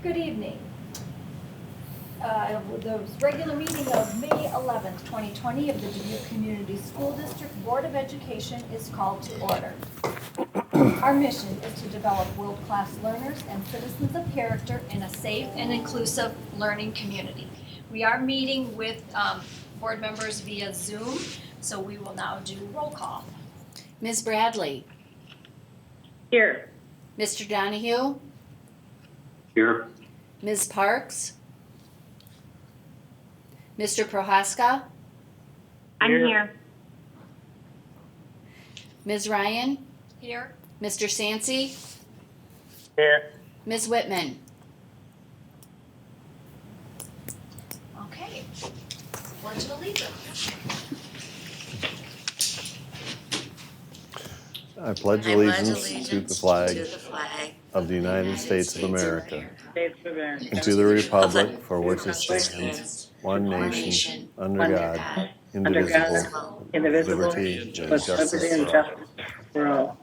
Good evening. The regular meeting of May 11th, 2020 of the Dubuque Community School District Board of Education is called to order. Our mission is to develop world-class learners and citizens of character in a safe and inclusive learning community. We are meeting with board members via Zoom, so we will now do roll call. Ms. Bradley. Here. Mr. Donahue. Here. Ms. Parks. Mr. Prohaska. I'm here. Ms. Ryan. Here. Mr. Sansey. Here. Ms. Whitman. Okay. Pledge of allegiance. I pledge allegiance to the flag of the United States of America and to the republic for which it stands, one nation, under God, indivisible, with liberty and justice for all.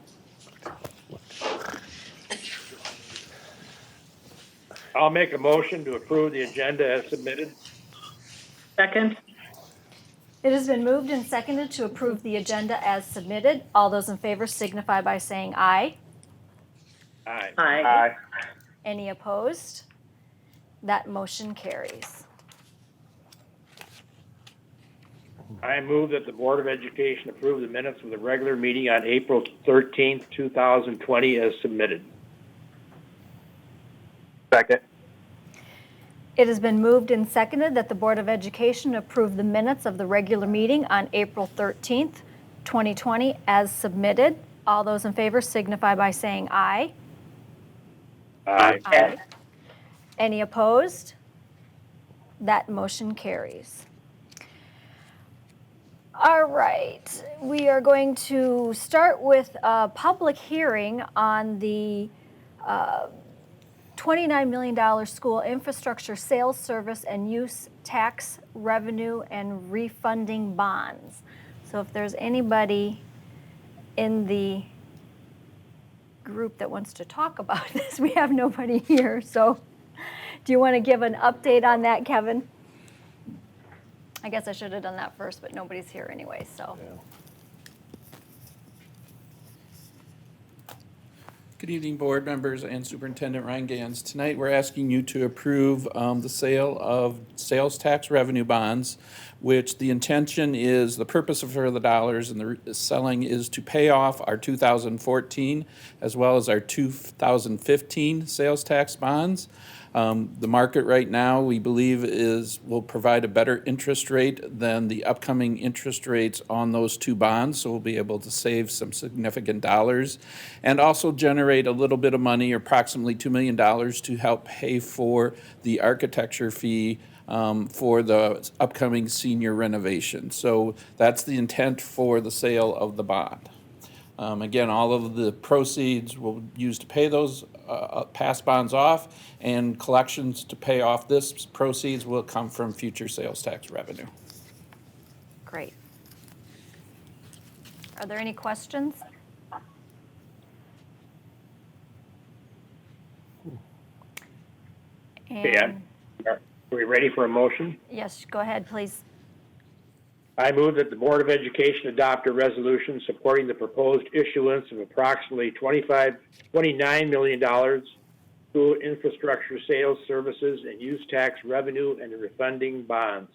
I'll make a motion to approve the agenda as submitted. Second. It has been moved and seconded to approve the agenda as submitted. All those in favor signify by saying aye. Aye. Aye. Any opposed? That motion carries. I move that the Board of Education approve the minutes of the regular meeting on April 13th, 2020 as submitted. Second. It has been moved and seconded that the Board of Education approve the minutes of the regular meeting on April 13th, 2020 as submitted. All those in favor signify by saying aye. Aye. Aye. Any opposed? That motion carries. All right, we are going to start with a public hearing on the $29 million school infrastructure sales, service, and use tax revenue and refunding bonds. So if there's anybody in the group that wants to talk about this, we have nobody here. So do you want to give an update on that, Kevin? I guess I should have done that first, but nobody's here anyway, so. Good evening, board members and Superintendent Riken. Tonight, we're asking you to approve the sale of sales tax revenue bonds, which the intention is, the purpose for the dollars and the selling is to pay off our 2014 as well as our 2015 sales tax bonds. The market right now, we believe, will provide a better interest rate than the upcoming interest rates on those two bonds, so we'll be able to save some significant dollars and also generate a little bit of money, approximately $2 million, to help pay for the architecture fee for the upcoming senior renovation. So that's the intent for the sale of the bond. Again, all of the proceeds will use to pay those past bonds off, and collections to pay off this proceeds will come from future sales tax revenue. Great. Are there any questions? Yeah. Are we ready for a motion? Yes, go ahead, please. I move that the Board of Education adopt a resolution supporting the proposed issuance of approximately $29 million school infrastructure sales, services, and use tax revenue and refunding bonds.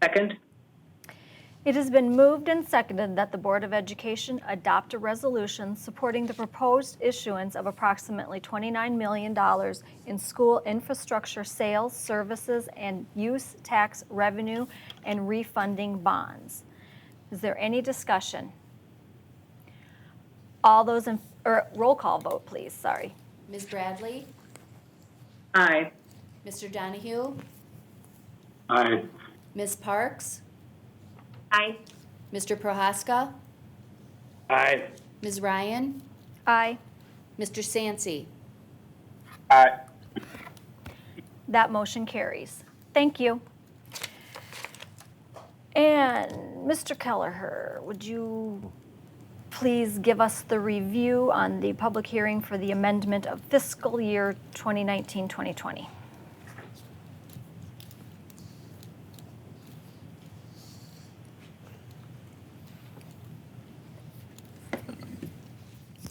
Second. It has been moved and seconded that the Board of Education adopt a resolution supporting the proposed issuance of approximately $29 million in school infrastructure sales, services, and use tax revenue and refunding bonds. Is there any discussion? All those in, or roll call vote, please, sorry. Ms. Bradley. Aye. Mr. Donahue. Aye. Ms. Parks. Aye. Mr. Prohaska. Aye. Ms. Ryan. Aye. Mr. Sansey. Aye. That motion carries. Thank you. And Mr. Kelleher, would you please give us the review on the public hearing for the amendment of fiscal year 2019-2020.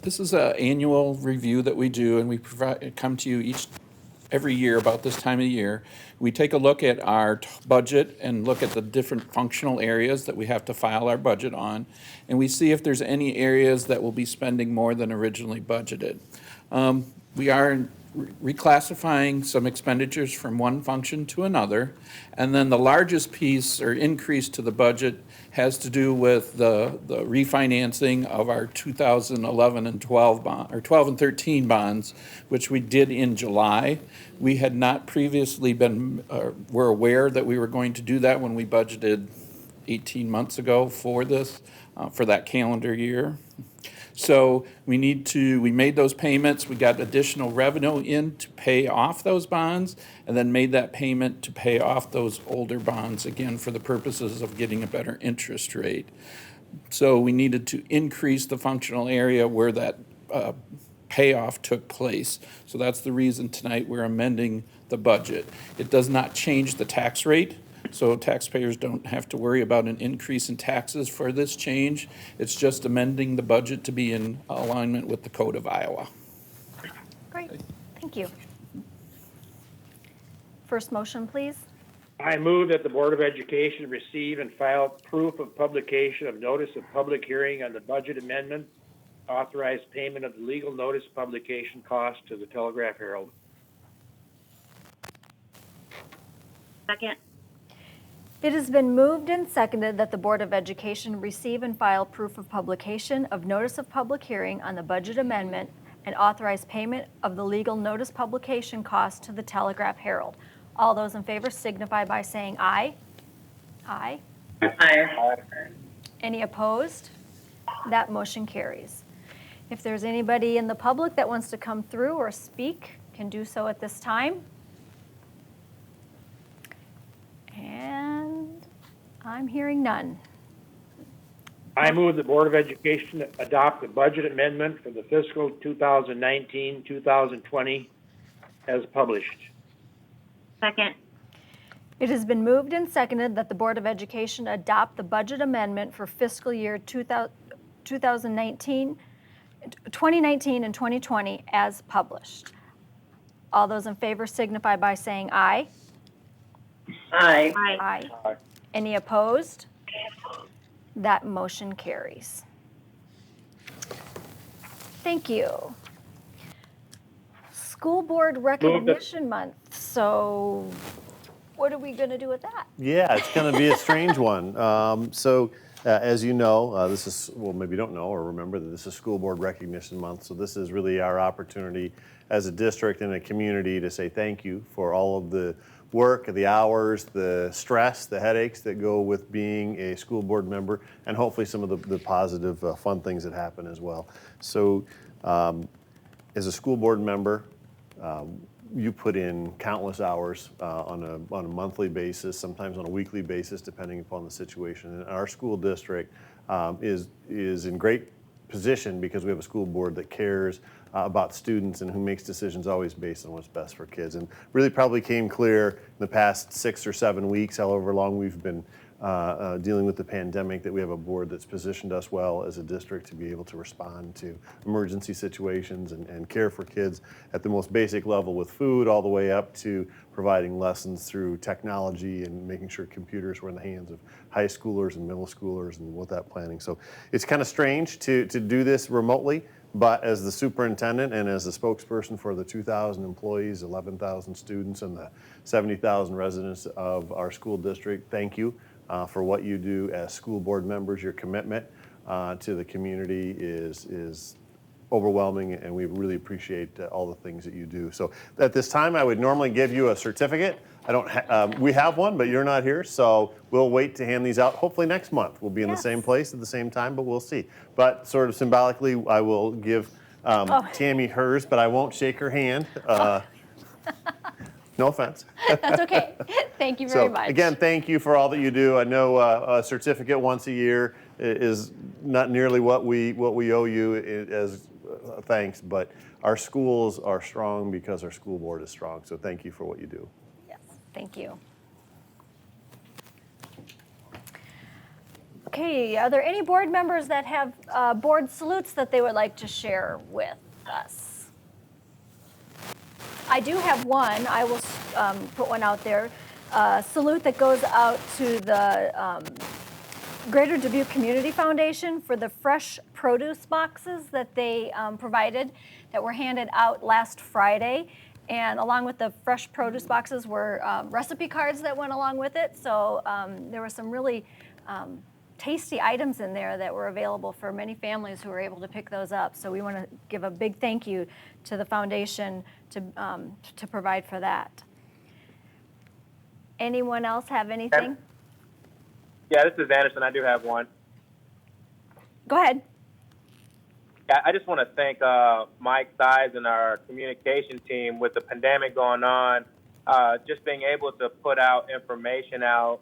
This is an annual review that we do, and we come to you every year about this time of year. We take a look at our budget and look at the different functional areas that we have to file our budget on, and we see if there's any areas that will be spending more than originally budgeted. We are reclassifying some expenditures from one function to another, and then the largest piece or increase to the budget has to do with the refinancing of our 2011 and 12 bond, or 12 and 13 bonds, which we did in July. We had not previously were aware that we were going to do that when we budgeted 18 months ago for this, for that calendar year. So we made those payments, we got additional revenue in to pay off those bonds, and then made that payment to pay off those older bonds, again, for the purposes of getting a better interest rate. So we needed to increase the functional area where that payoff took place. So that's the reason tonight we're amending the budget. It does not change the tax rate, so taxpayers don't have to worry about an increase in taxes for this change. It's just amending the budget to be in alignment with the Code of Iowa. Great, thank you. First motion, please. I move that the Board of Education receive and file proof of publication of notice of public hearing on the budget amendment, authorize payment of the legal notice publication cost to the Telegraph Herald. Second. It has been moved and seconded that the Board of Education receive and file proof of publication of notice of public hearing on the budget amendment and authorize payment of the legal notice publication cost to the Telegraph Herald. All those in favor signify by saying aye. Aye. Aye. Any opposed? That motion carries. If there's anybody in the public that wants to come through or speak, can do so at this time. And I'm hearing none. I move the Board of Education adopt the budget amendment for the fiscal 2019-2020 as published. Second. It has been moved and seconded that the Board of Education adopt the budget amendment for fiscal year 2019 and 2020 as published. All those in favor signify by saying aye. Aye. Aye. Any opposed? That motion carries. Thank you. School Board Recognition Month. So what are we going to do with that? Yeah, it's going to be a strange one. As you know, this is, well, maybe you don't know or remember that this is School Board Recognition Month. So this is really our opportunity as a district and a community to say thank you for all of the work, the hours, the stress, the headaches that go with being a school board member, and hopefully some of the positive, fun things that happen as well. So as a school board member, you put in countless hours on a monthly basis, sometimes on a weekly basis, depending upon the situation. And our school district is in great position because we have a school board that cares about students and who makes decisions always based on what's best for kids. And really probably came clear in the past 6 or 7 weeks, however long we've been dealing with the pandemic, that we have a board that's positioned us well as a district to be able to respond to emergency situations and care for kids at the most basic level with food, all the way up to providing lessons through technology and making sure computers were in the hands of high schoolers and middle schoolers and with that planning. So it's kind of strange to do this remotely, but as the superintendent and as the spokesperson for the 2,000 employees, 11,000 students, and the 70,000 residents of our school district, thank you for what you do as school board members. Your commitment to the community is overwhelming, and we really appreciate all the things that you do. So at this time, I would normally give you a certificate. I don't. We have one, but you're not here, so we'll wait to hand these out. Hopefully next month we'll be in the same place at the same time, but we'll see. But sort of symbolically, I will give Tammy hers, but I won't shake her hand. No offense. That's okay. Thank you very much. Again, thank you for all that you do. I know a certificate once a year is not nearly what we owe you as thanks, but our schools are strong because our school board is strong. So thank you for what you do. Yes, thank you. Okay, are there any board members that have board salutes that they would like to share with us? I do have one. I will put one out there. Salute that goes out to the Greater Dubuque Community Foundation for the fresh produce boxes that they provided that were handed out last Friday. And along with the fresh produce boxes were recipe cards that went along with it. So there were some really tasty items in there that were available for many families who were able to pick those up. So we want to give a big thank you to the foundation to provide for that. Anyone else have anything? Yeah, this is Anderson. I do have one. Go ahead. Yeah, I just want to thank Mike Sides and our communication team with the pandemic going on, just being able to put out information out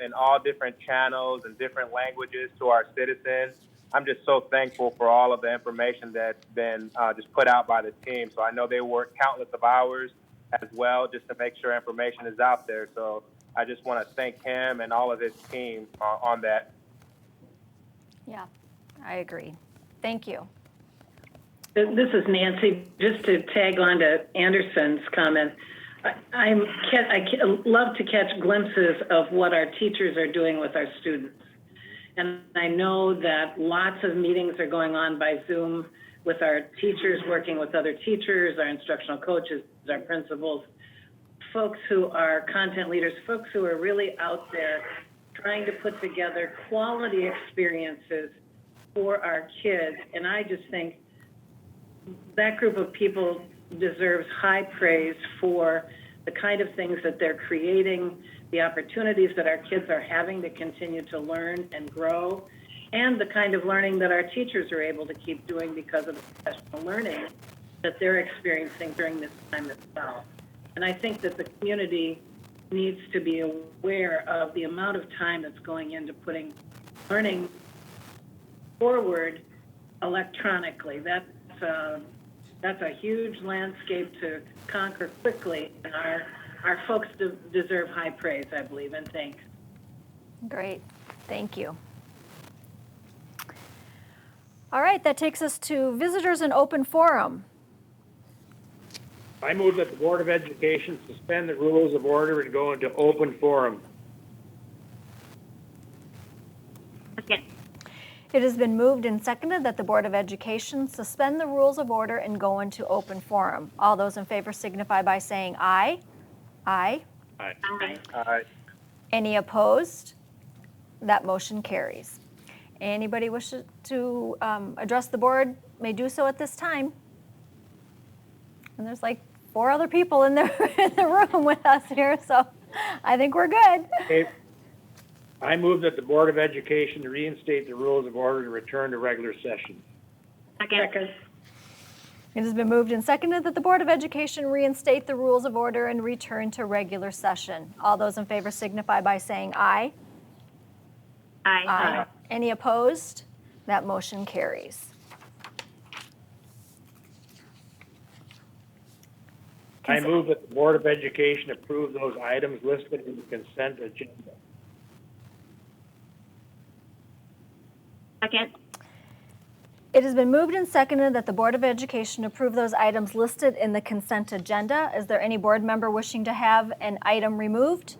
in all different channels and different languages to our citizens. I'm just so thankful for all of the information that's been just put out by the team. So I know they work countless of hours as well just to make sure information is out there. So I just want to thank him and all of his team on that. Yeah, I agree. Thank you. This is Nancy. Just to tag on to Anderson's comment, I love to catch glimpses of what our teachers are doing with our students. And I know that lots of meetings are going on by Zoom with our teachers, working with other teachers, our instructional coaches, our principals, folks who are content leaders, folks who are really out there trying to put together quality experiences for our kids. And I just think that group of people deserves high praise for the kind of things that they're creating, the opportunities that our kids are having to continue to learn and grow, and the kind of learning that our teachers are able to keep doing because of the professional learning that they're experiencing during this time as well. And I think that the community needs to be aware of the amount of time that's going into putting learning forward electronically. That's a huge landscape to conquer quickly, and our folks deserve high praise, I believe, and thanks. Great. Thank you. All right, that takes us to visitors and open forum. I move that the Board of Education suspend the rules of order and go into open forum. Second. It has been moved and seconded that the Board of Education suspend the rules of order and go into open forum. All those in favor signify by saying aye. Aye. Aye. Aye. All right. Any opposed? That motion carries. Anybody wishes to address the board may do so at this time. And there's like 4 other people in the room with us here, so I think we're good. Okay. I move that the Board of Education reinstate the rules of order and return to regular session. Second. It has been moved and seconded that the Board of Education reinstate the rules of order and return to regular session. All those in favor signify by saying aye. Aye. Any opposed? That motion carries. I move that the Board of Education approve those items listed in the consent agenda. Second. It has been moved and seconded that the Board of Education approve those items listed in the consent agenda. Is there any board member wishing to have an item removed?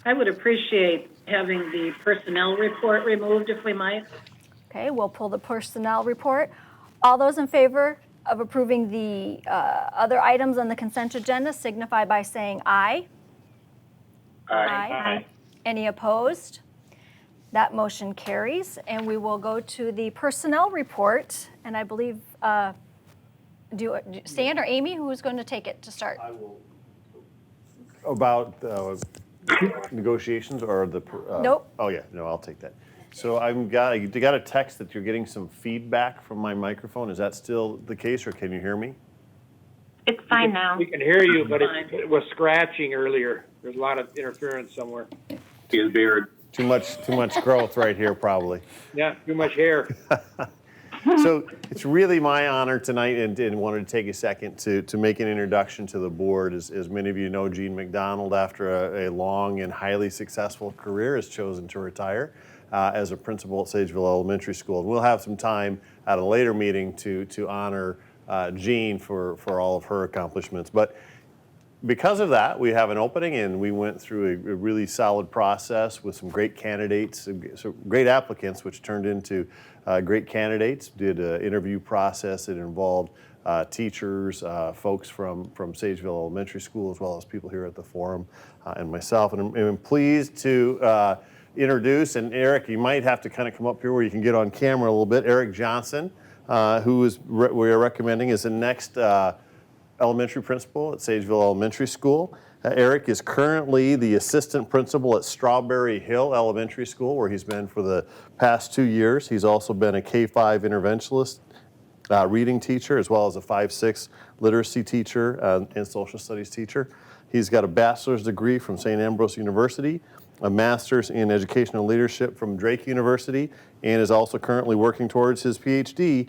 I would appreciate having the personnel report removed if we might. Okay, we'll pull the personnel report. All those in favor of approving the other items on the consent agenda signify by saying aye. Aye. Any opposed? That motion carries, and we will go to the personnel report. And I believe, Stan or Amy, who's going to take it to start? I will. About negotiations or the? Nope. Oh yeah, no, I'll take that. So I got a text that you're getting some feedback from my microphone. Is that still the case, or can you hear me? It's fine now. We can hear you, but it was scratching earlier. There's a lot of interference somewhere. Too much growth right here, probably. Yeah, too much hair. So it's really my honor tonight, and wanted to take a second to make an introduction to the board. As many of you know, Gene McDonald, after a long and highly successful career, has chosen to retire as a principal at Sageville Elementary School. And we'll have some time at a later meeting to honor Jean for all of her accomplishments. But because of that, we have an opening, and we went through a really solid process with some great candidates, so great applicants, which turned into great candidates. Did an interview process that involved teachers, folks from Sageville Elementary School, as well as people here at the forum, and myself. And I'm pleased to introduce, and Eric, you might have to kind of come up here where you can get on camera a little bit, Eric Johnson, who we are recommending as the next elementary principal at Sageville Elementary School. Eric is currently the assistant principal at Strawberry Hill Elementary School, where he's been for the past 2 years. He's also been a K-5 interventionist, reading teacher, as well as a 5-6 literacy teacher and social studies teacher. He's got a bachelor's degree from St. Ambrose University, a master's in educational leadership from Drake University, and is also currently working towards his PhD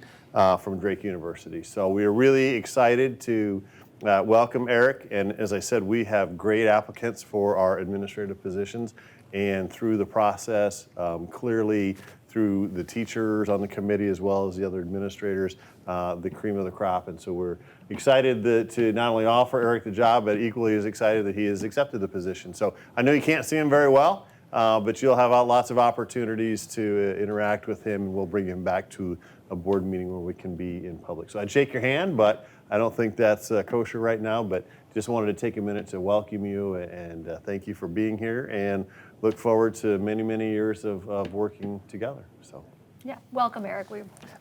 from Drake University. So we are really excited to welcome Eric. And as I said, we have great applicants for our administrative positions. And through the process, clearly through the teachers on the committee as well as the other administrators, the cream of the crop. And so we're excited to not only offer Eric the job, but equally as excited that he has accepted the position. So I know you can't see him very well, but you'll have lots of opportunities to interact with him, and we'll bring him back to a board meeting where we can be in public. So I'd shake your hand, but I don't think that's kosher right now, but just wanted to take a minute to welcome you and thank you for being here, and look forward to many, many years of working together. So. Yeah, welcome, Eric.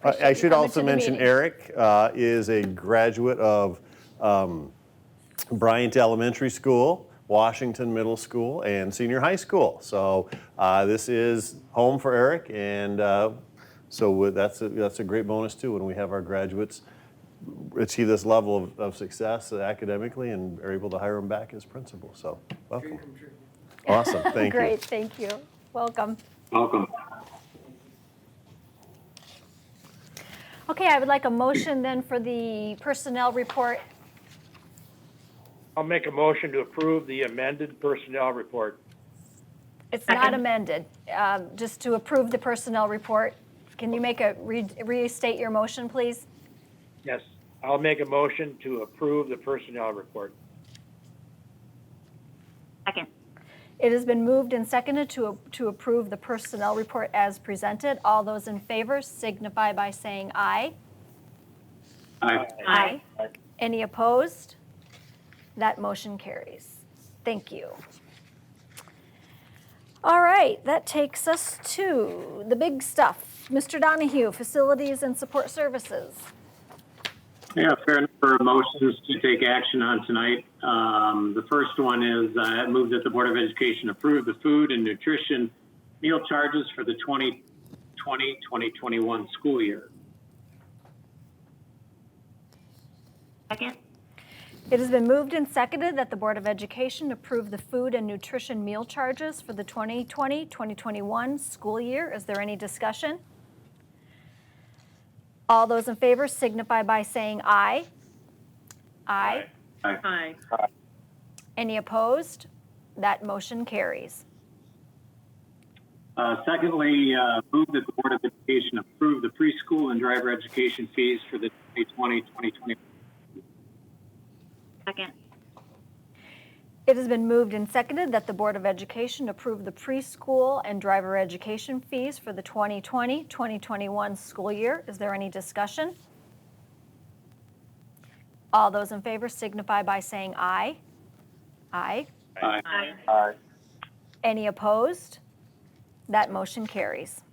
I should also mention Eric is a graduate of Bryant Elementary School, Washington Middle School, and Senior High School. So this is home for Eric, and so that's a great bonus too when we have our graduates achieve this level of success academically and are able to hire them back as principal. So welcome. Awesome, thank you. Great, thank you. Welcome. Welcome. Okay, I would like a motion then for the personnel report. I'll make a motion to approve the amended personnel report. It's not amended, just to approve the personnel report. Can you restate your motion, please? Yes, I'll make a motion to approve the personnel report. Second. It has been moved and seconded to approve the personnel report as presented. All those in favor signify by saying aye. Aye. Aye. Any opposed? That motion carries. Thank you. All right, that takes us to the big stuff. Mr. Donahue, Facilities and Support Services. Yeah, fair number of motions to take action on tonight. The first one is I move that the Board of Education approve the food and nutrition meal charges for the 2020-2021 school year. Second. It has been moved and seconded that the Board of Education approve the food and nutrition meal charges for the 2020-2021 school year. Is there any discussion? All those in favor signify by saying aye. Aye. Aye. Any opposed? That motion carries. Secondly, move that the Board of Education approve the preschool and driver education fees for the 2020-2021. Second. It has been moved and seconded that the Board of Education approve the preschool and driver education fees for the 2020-2021 school year. Is there any discussion? All those in favor signify by saying aye. Aye. Aye. Aye. Any opposed? That motion carries.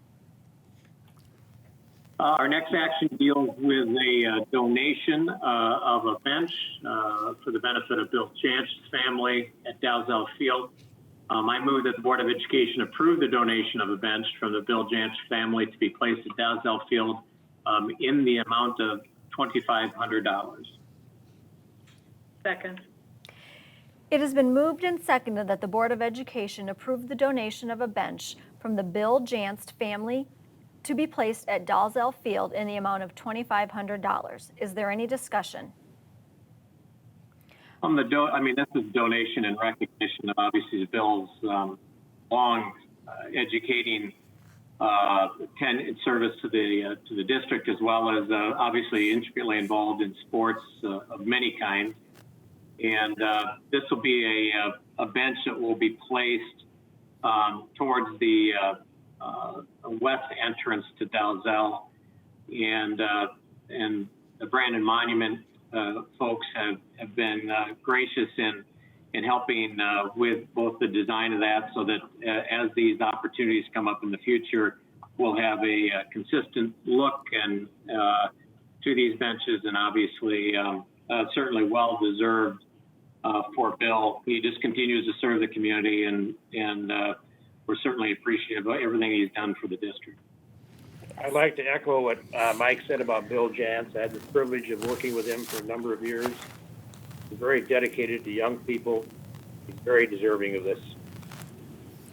Our next action deals with a donation of a bench for the benefit of Bill Chanst's family at Dalzell Field. I move that the Board of Education approve the donation of a bench from the Bill Chanst family to be placed at Dalzell Field in the amount of $2,500. Second. It has been moved and seconded that the Board of Education approve the donation of a bench from the Bill Chanst family to be placed at Dalzell Field in the amount of $2,500. Is there any discussion? This is donation in recognition of obviously Bill's long educating service to the district, as well as obviously intricately involved in sports of many kinds. And this will be a bench that will be placed towards the west entrance to Dalzell, and the Brandon Monument folks have been gracious in helping with both the design of that, so that as these opportunities come up in the future, we'll have a consistent look and to these benches, and obviously certainly well deserved for Bill. He just continues to serve the community, and we're certainly appreciative of everything he's done for the district. I'd like to echo what Mike said about Bill Chanst. I had the privilege of working with him for a number of years. He's very dedicated to young people. He's very deserving of this.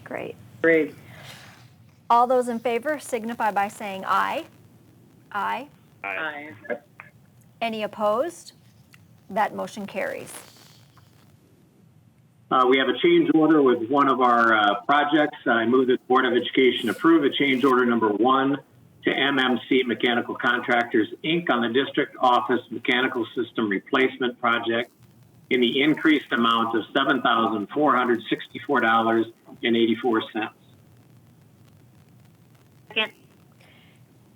Great. Great. All those in favor signify by saying aye. Aye. Aye. Any opposed? That motion carries. We have a change order with one of our projects. I move that the Board of Education approve a change order number 1 to MMC Mechanical Contractors, Inc. on the District Office Mechanical System Replacement Project in the increased amount of $7,464.84. Second.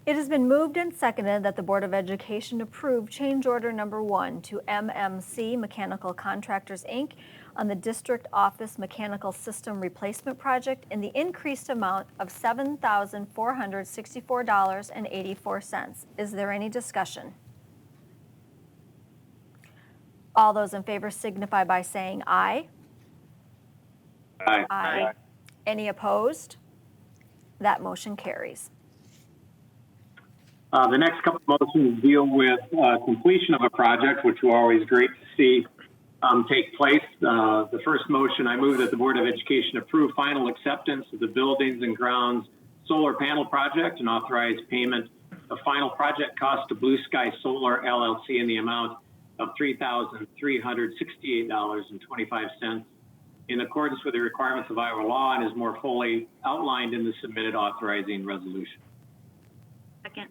It has been moved and seconded that the Board of Education approve change order number 1 to MMC Mechanical Contractors, Inc. on the District Office Mechanical System Replacement Project in the increased amount of $7,464.84. Is there any discussion? All those in favor signify by saying aye. Aye. Aye. Any opposed? That motion carries. The next couple of motions deal with completion of a project, which we're always great to see take place. The first motion, I move that the Board of Education approve final acceptance of the Buildings and Grounds Solar Panel Project and authorize payment of final project cost to Blue Sky Solar LLC in the amount of $3,368.25 in accordance with the requirements of Iowa law and is more fully outlined in the submitted authorizing resolution. Second.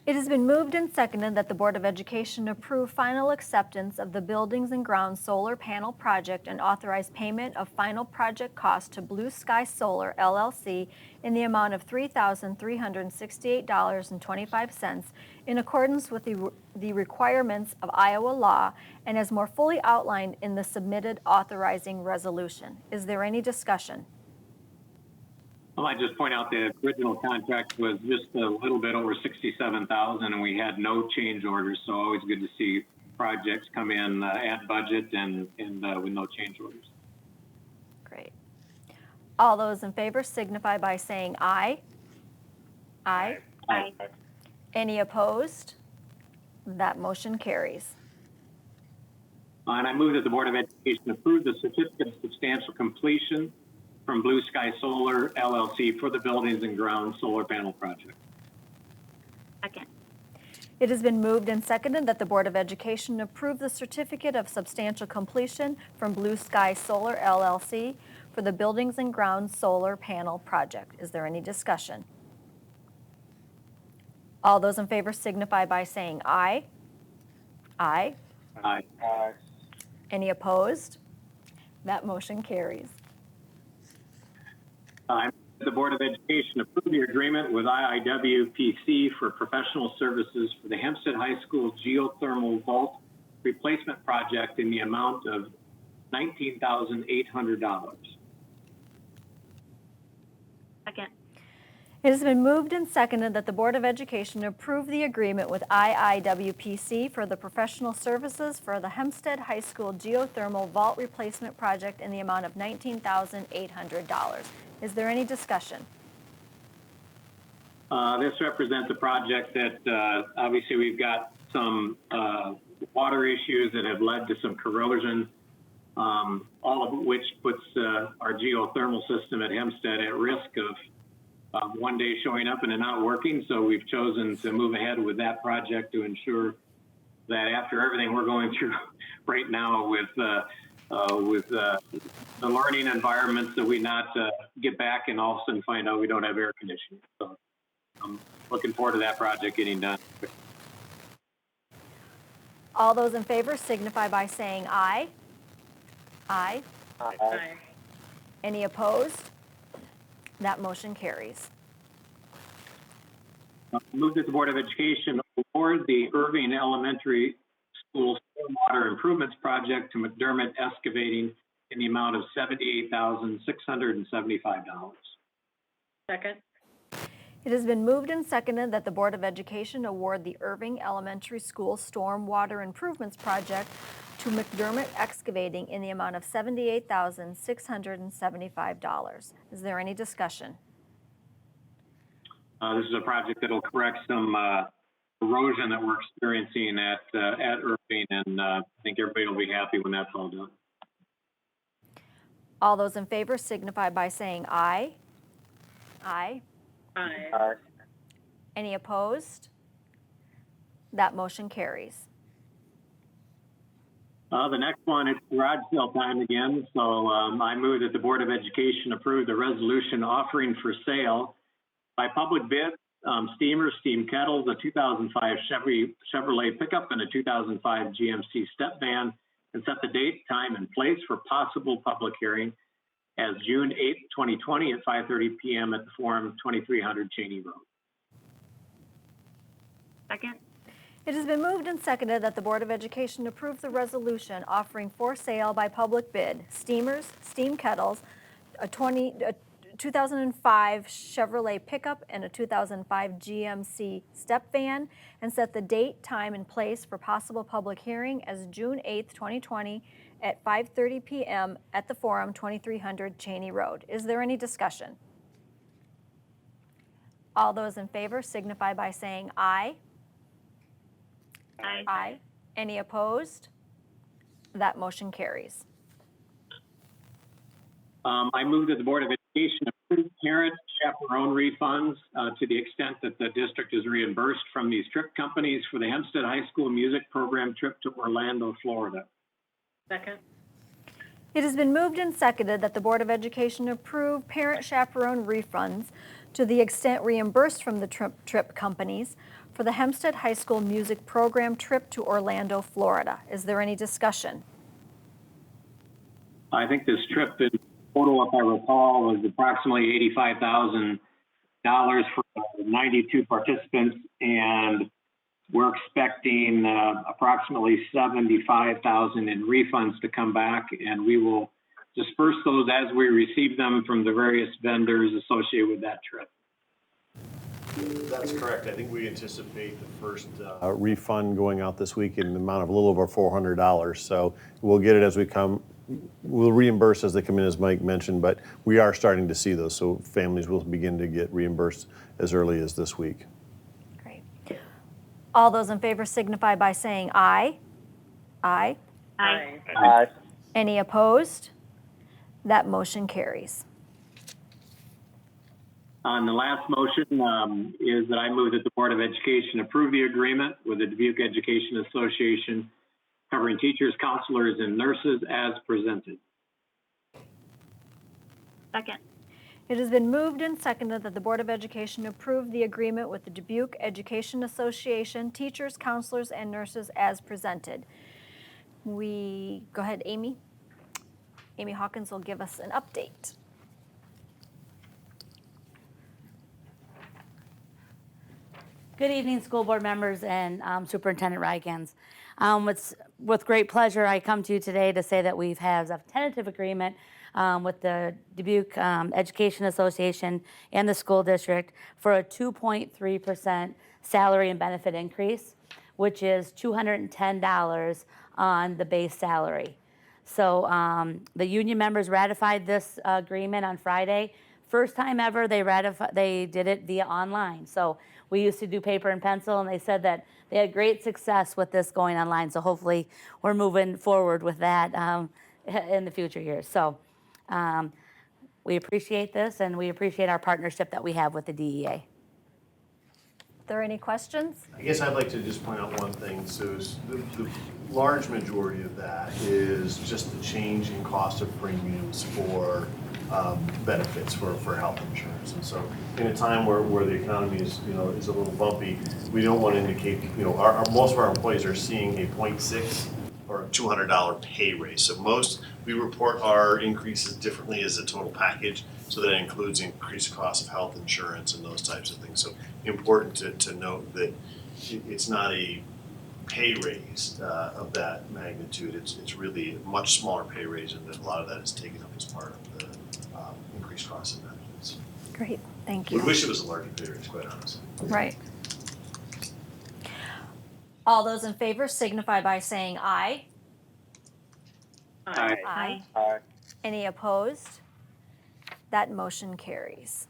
It has been moved and seconded that the Board of Education approve final acceptance of the Buildings and Grounds Solar Panel Project and authorize payment of final project cost to Blue Sky Solar LLC in the amount of $3,368.25 in accordance with the requirements of Iowa law and as more fully outlined in the submitted authorizing resolution. Is there any discussion? Well, I just point out the original contract was just a little bit over $67,000, and we had no change orders. So always good to see projects come in at budget and with no change orders. Great. All those in favor signify by saying aye. Aye. Aye. Any opposed? That motion carries. And I move that the Board of Education approve the certificate of substantial completion from Blue Sky Solar LLC for the Buildings and Grounds Solar Panel Project. Second. It has been moved and seconded that the Board of Education approve the certificate of substantial completion from Blue Sky Solar LLC for the Buildings and Grounds Solar Panel Project. Is there any discussion? All those in favor signify by saying aye. Aye. Aye. Any opposed? That motion carries. I move that the Board of Education approve the agreement with IIWPC for professional services for the Hempstead High School Geothermal Vault Replacement Project in the amount of $19,800. Second. It has been moved and seconded that the Board of Education approve the agreement with IIWPC for the professional services for the Hempstead High School Geothermal Vault Replacement Project in the amount of $19,800. Is there any discussion? This represents a project that obviously we've got some water issues that have led to some corrosion all of which puts our geothermal system at Hempstead at risk of one day showing up and it not working. So we've chosen to move ahead with that project to ensure that after everything we're going through right now with the learning environments, that we not get back and all of a sudden find out we don't have air conditioning. So I'm looking forward to that project getting done. All those in favor signify by saying aye. Aye. Aye. Any opposed? That motion carries. Move that the Board of Education award the Irving Elementary School Stormwater Improvements Project to McDermott Excavating in the amount of $78,675. Second. It has been moved and seconded that the Board of Education award the Irving Elementary School Stormwater Improvements Project to McDermott Excavating in the amount of $78,675. Is there any discussion? This is a project that will correct some erosion that we're experiencing at Irving, and I think everybody will be happy when that's all done. All those in favor signify by saying aye. Aye. Aye. Any opposed? That motion carries. The next one is garage sale time again. So I move that the Board of Education approve the resolution offering for sale by public bid steamers, steam kettles, a 2005 Chevrolet pickup, and a 2005 GMC step van, and set the date, time, and place for possible public hearing as June 8, 2020 at 5:30 p.m. at the Forum, 2300 Cheney Road. Second. It has been moved and seconded that the Board of Education approve the resolution offering for sale by public bid steamers, steam kettles, a 2005 Chevrolet pickup, and a 2005 GMC step van, and set the date, time, and place for possible public hearing as June 8th, 2020 at 5:30 p.m. at the Forum, 2300 Cheney Road. Is there any discussion? All those in favor signify by saying aye. Aye. Aye. Any opposed? That motion carries. I move that the Board of Education approve parent chaperone refunds to the extent that the district is reimbursed from these trip companies for the Hempstead High School music program trip to Orlando, Florida. Second. It has been moved and seconded that the Board of Education approve parent chaperone refunds to the extent reimbursed from the trip companies for the Hempstead High School music program trip to Orlando, Florida. Is there any discussion? I think this trip in total, if I recall, was approximately $85,000 for 92 participants, and we're expecting approximately $75,000 in refunds to come back, and we will disperse those as we receive them from the various vendors associated with that trip. That's correct. I think we anticipate the first refund going out this week in the amount of a little over $400. So we'll get it as we come. We'll reimburse as they come in, as Mike mentioned, but we are starting to see those. So families will begin to get reimbursed as early as this week. Great. All those in favor signify by saying aye. Aye. Aye. Aye. Any opposed? That motion carries. The last motion is that I move that the Board of Education approve the agreement with the Dubuque Education Association covering teachers, counselors, and nurses as presented. Second. It has been moved and seconded that the Board of Education approve the agreement with the Dubuque Education Association, teachers, counselors, and nurses as presented. Go ahead, Amy. Amy Hawkins will give us an update. Good evening, school board members and Superintendent Riken. It's with great pleasure I come to you today to say that we have a tentative agreement with the Dubuque Education Association and the school district for a 2.3% salary and benefit increase, which is $210 on the base salary. So the union members ratified this agreement on Friday. First time ever they did it via online. So we used to do paper and pencil, and they said that they had great success with this going online. So hopefully we're moving forward with that in the future years. So we appreciate this, and we appreciate our partnership that we have with the DEA. Are there any questions? I guess I'd like to just point out one thing. So the large majority of that is just the change in cost of premiums for benefits for health insurance. And so in a time where the economy is, is a little bumpy, we don't want to indicate, most of our employees are seeing a 0.6 or a $200 pay raise. So we report our increases differently as a total package, so that includes increased cost of health insurance and those types of things. So important to note that it's not a pay raise of that magnitude. It's really a much smaller pay raise, and that a lot of that is taken up as part of the increased cost of benefits. Great, thank We you. wish it was a larger pay raise, quite honestly. Right. All those in favor signify by saying aye. Aye. Aye. Aye. Any opposed? That motion carries.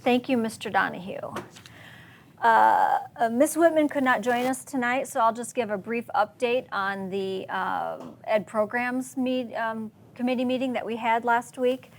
Thank you, Mr. Donahue. Ms. Whitman could not join us tonight, so I'll just give a brief update on the Ed Programs Committee meeting that we had last week.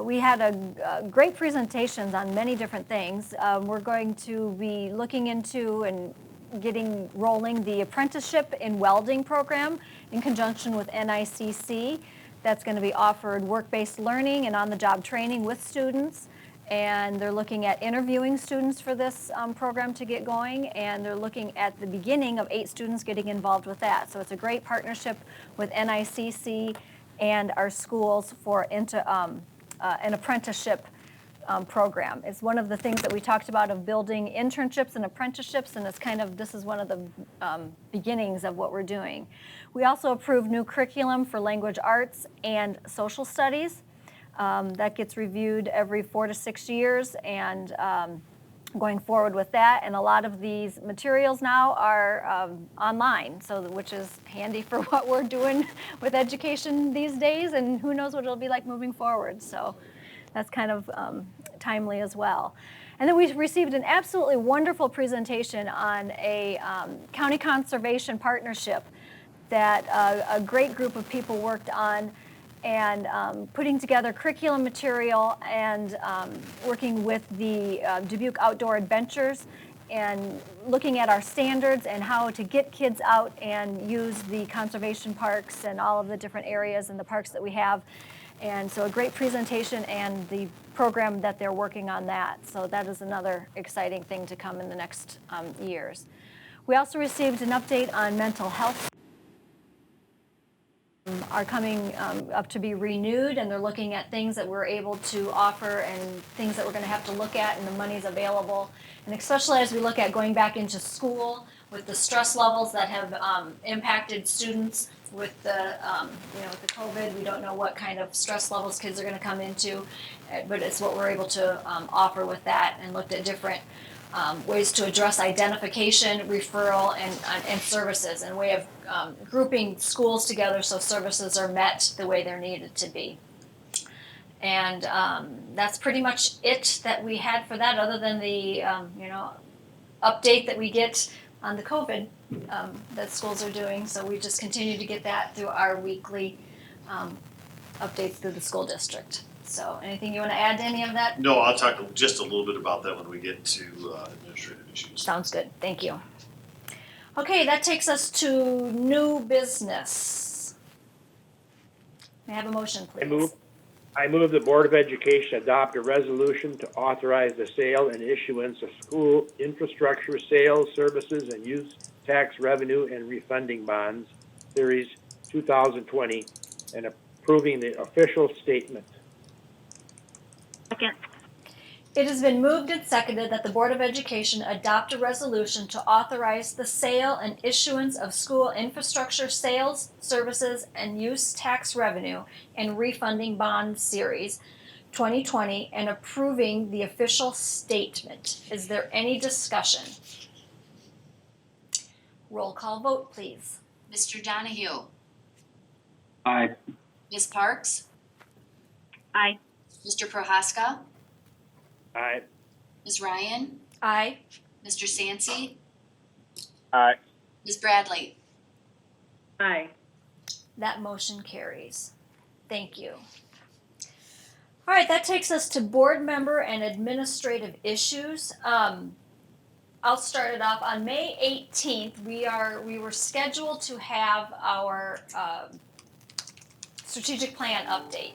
We had a great presentations on many different things. We're going to be looking into and getting rolling the apprenticeship in welding program in conjunction with NICC. That's going to be offered work-based learning and on-the-job training with students. And they're looking at interviewing students for this program to get going, and they're looking at the beginning of 8 students getting involved with that. So it's a great partnership with NICC and our schools for an apprenticeship program. It's one of the things that we talked about of building internships and apprenticeships, and this is one of the beginnings of what we're doing. We also approved new curriculum for language arts and social studies. That gets reviewed every 4 to 6 years, and going forward with that. And a lot of these materials now are online, which is handy for what we're doing with education these days, and who knows what it'll be like moving forward. So that's kind of timely as well. And then we received an absolutely wonderful presentation on a county conservation partnership that a great group of people worked on, and putting together curriculum material and working with the Dubuque Outdoor Adventures and looking at our standards and how to get kids out and use the conservation parks and all of the different areas and the parks that we have. And so a great presentation and the program that they're working on that. So that is another exciting thing to come in the next years. We also received an update on mental health. Are coming up to be renewed, and they're looking at things that we're able to offer and things that we're going to have to look at, and the money's available. And especially as we look at going back into school with the stress levels that have impacted students with the with the COVID, we don't know what kind of stress levels kids are going to come into, but it's what we're able to offer with that, and looked at different ways to address identification, referral, and services, and a way of grouping schools together so services are met the way they're needed to be. And that's pretty much it that we had for that, other than the update that we get on the COVID that schools are doing. So we just continue to get that through our weekly updates through the school district. So anything you want to add to any of that? No, I'll talk just a little bit about that when we get to administrative issues. Sounds good. Thank you. Okay, that takes us to new business. May I have a motion, please? I move the Board of Education adopt a resolution to authorize the sale and issuance of school infrastructure sales, services, and use tax revenue and refunding bonds, Series 2020, and approving the official statement. Second. It has been moved and seconded that the Board of Education adopt a resolution to authorize the sale and issuance of school infrastructure sales, services, and use tax revenue and refunding bond series 2020 and approving the official statement. Is there any discussion? Roll call vote, please. Mr. Donahue? Aye. Ms. Parks? Aye. Mr. Prohaska? Aye. Ms. Ryan? Aye. Mr. Sansey? Aye. Ms. Bradley? Aye. That motion carries. Thank you. All right, that takes us to board member and administrative issues. I'll start it off. On May 18th, we were scheduled to have our strategic plan update.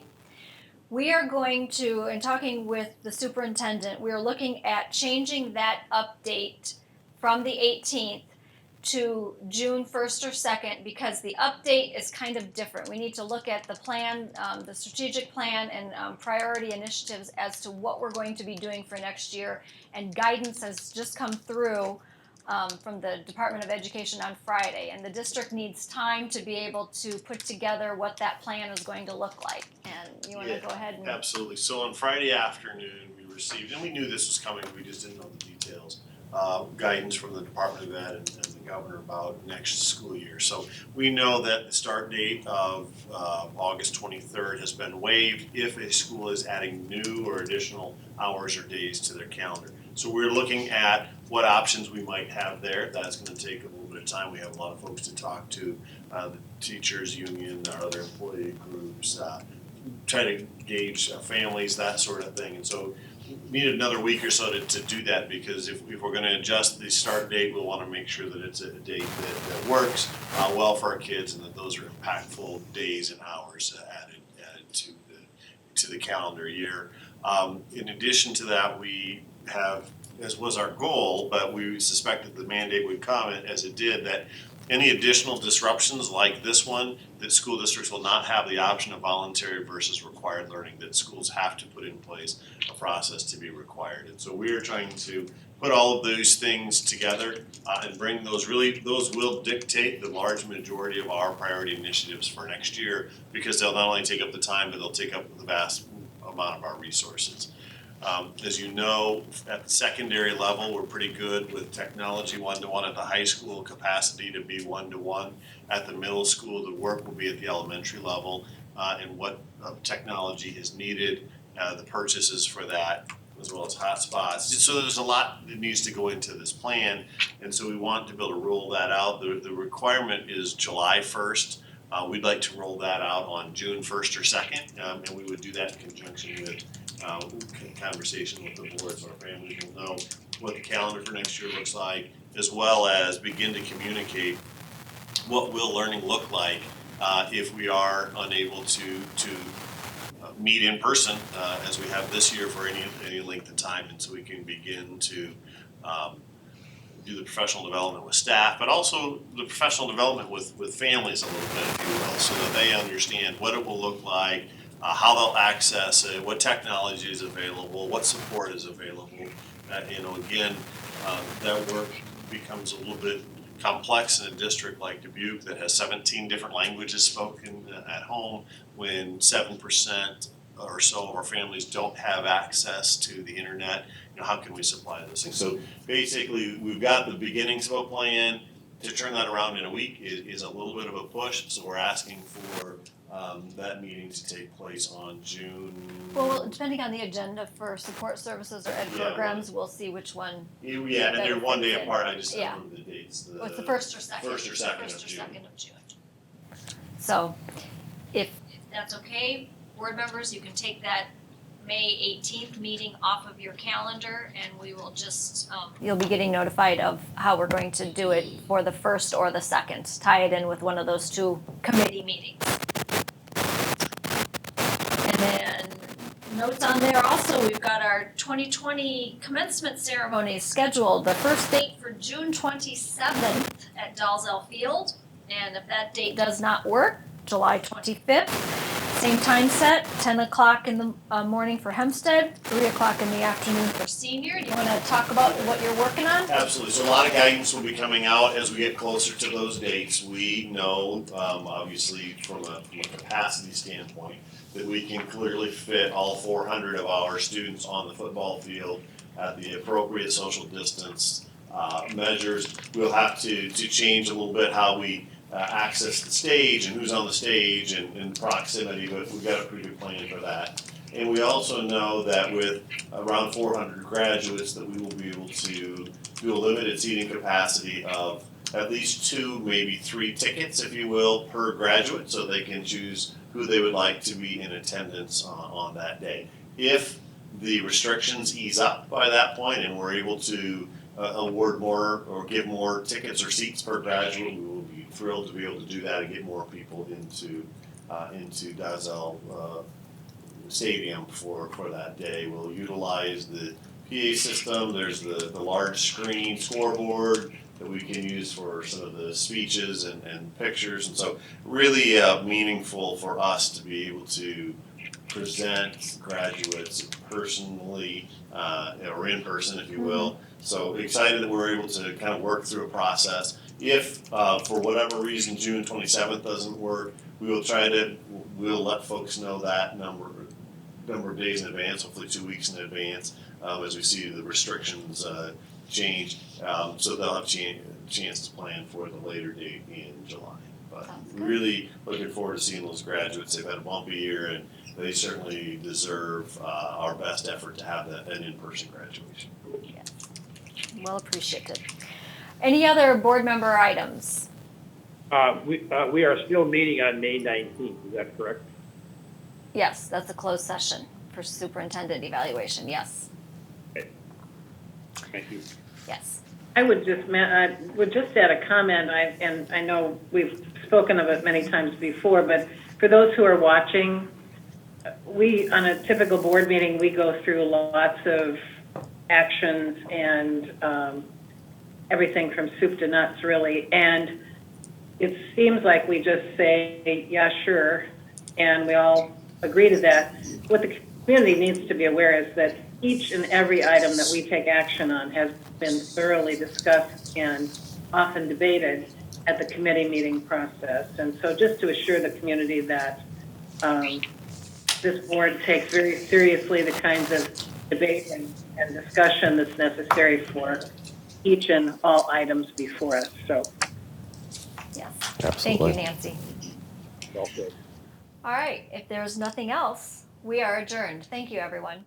We are going to, in talking with the superintendent, we are looking at changing that update from the 18th to June 1st or 2nd, because the update is kind of different. We need to look at the plan, the strategic plan, and priority initiatives as to what we're going to be doing for next year. And guidance has just come through from the Department of Education on Friday, and the district needs time to be able to put together what that plan is going to look like. And you want to go ahead and... Absolutely. So on Friday afternoon, we received, and we knew this was coming, we just didn't know the details, guidance from the Department of Ed and the governor about next school year. So we know that the start date of August 23rd has been waived if a school is adding new or additional hours or days to their calendar. So we're looking at what options we might have there. That's going to take a little bit of time. We have a lot of folks to talk to, the teachers union, our other employee groups, try to gauge families, that sort of thing. And so we need another week or so to do that, because if we're going to adjust the start date, we'll want to make sure that it's a date that works well for our kids, and that those are impactful days and hours added to the calendar year. In addition to that, we have, as was our goal, but we suspected the mandate would come as it did, that any additional disruptions like this one, that school districts will not have the option of voluntary versus required learning, that schools have to put in place a process to be required. And so we are trying to put all of those things together and bring those will dictate the large majority of our priority initiatives for next year, because they'll not only take up the time, but they'll take up the vast amount of our resources. As you know, at the secondary level, we're pretty good with technology 1-to-1 at the high school, capacity to be 1-to-1. At the middle school, the work will be at the elementary level, and what technology is needed, the purchases for that, as well as hotspots. So there's a lot that needs to go into this plan, and so we want to be able to roll that out. The requirement is July 1st. We'd like to roll that out on June 1st or 2nd, and we would do that in conjunction with conversation with the board, so our families will know what the calendar for next year looks like, as well as begin to communicate what will learning look like if we are unable to meet in person as we have this year for any length of time. And so we can begin to do the professional development with staff, but also the professional development with families a little bit, if you will, so that they understand what it will look like, how they'll access it, what technology is available, what support is available. Again, that work becomes a little bit complex in a district like Dubuque that has 17 different languages spoken at home, when 7% or so of our families don't have access to the internet. How can we supply those things? So basically, we've got the beginnings of a plan. To turn that around in a week is a little bit of a push, so we're asking for that meeting to take place on June. Well, depending on the agenda for support services or ed programs, we'll see which one. Yeah, and they're one day apart. I just yeah. don't remember the dates. It's the 1st or 2nd. 1st or 2nd of June. So, if that's okay, board members, you can take that May 18th meeting off of your calendar, and we will just, you'll be getting notified of how we're going to do it for the 1st or the 2nd. Tie it in with one of those two committee meetings. And then notes on there also, we've got our 2020 commencement ceremony scheduled. The first date for June 27th at Dalzell Field, and if that date does not work, July 25th. Same time set, 10 o'clock in the morning for Hempstead, 3 o'clock in the afternoon for senior. Do you want to talk about what you're working on? Absolutely. So a lot of guidance will be coming out as we get closer to those dates. We know, obviously, from a capacity standpoint, that we can clearly fit all 400 of our students on the football field at the appropriate social distance measures. We'll have to change a little bit how we access the stage and who's on the stage and proximity, but we've got a pretty good plan for that. And we also know that with around 400 graduates that we will be able to do a limited seating capacity of at least 2, maybe 3 tickets, if you will, per graduate, so they can choose who they would like to be in attendance on that day. If the restrictions ease up by that point and we're able to award more or give more tickets or seats per graduate, we will be thrilled to be able to do that and get more people into Dalzell Stadium for that day. We'll utilize the PA system. There's the large screen scoreboard that we can use for some of the speeches and pictures, and so really meaningful for us to be able to present graduates personally or in person, if you will. So excited that we're able to kind of work through a process. If for whatever reason June 27th doesn't work, we'll let folks know that number of days in advance, hopefully 2 weeks in advance, as we see the restrictions change. So they'll have a chance to plan for the later date in July. But really looking forward to seeing those graduates. They've had a bumpy year, and they certainly deserve our best effort to have an in-person graduation. Yes. Well appreciated. Any other board member items? We are still meeting on May 19th, is that correct? Yes, that's a closed session for superintendent evaluation, yes. Okay. Thank you. Yes. I would just add a comment, and I know we've spoken of it many times before, but for those who are watching, on a typical board meeting, we go through lots of actions and everything from soup to nuts, really. And it seems like we just say, yeah, sure, and we all agree to that. What the community needs to be aware is that each and every item that we take action on has been thoroughly discussed and often debated at the committee meeting process. And so just to assure the community that this board takes very seriously the kinds of debate and discussion that's necessary for each and all items before us. So, Yes. Absolutely. Thank you, Nancy. Okay. All right, if there's nothing else, we are adjourned. Thank you, everyone.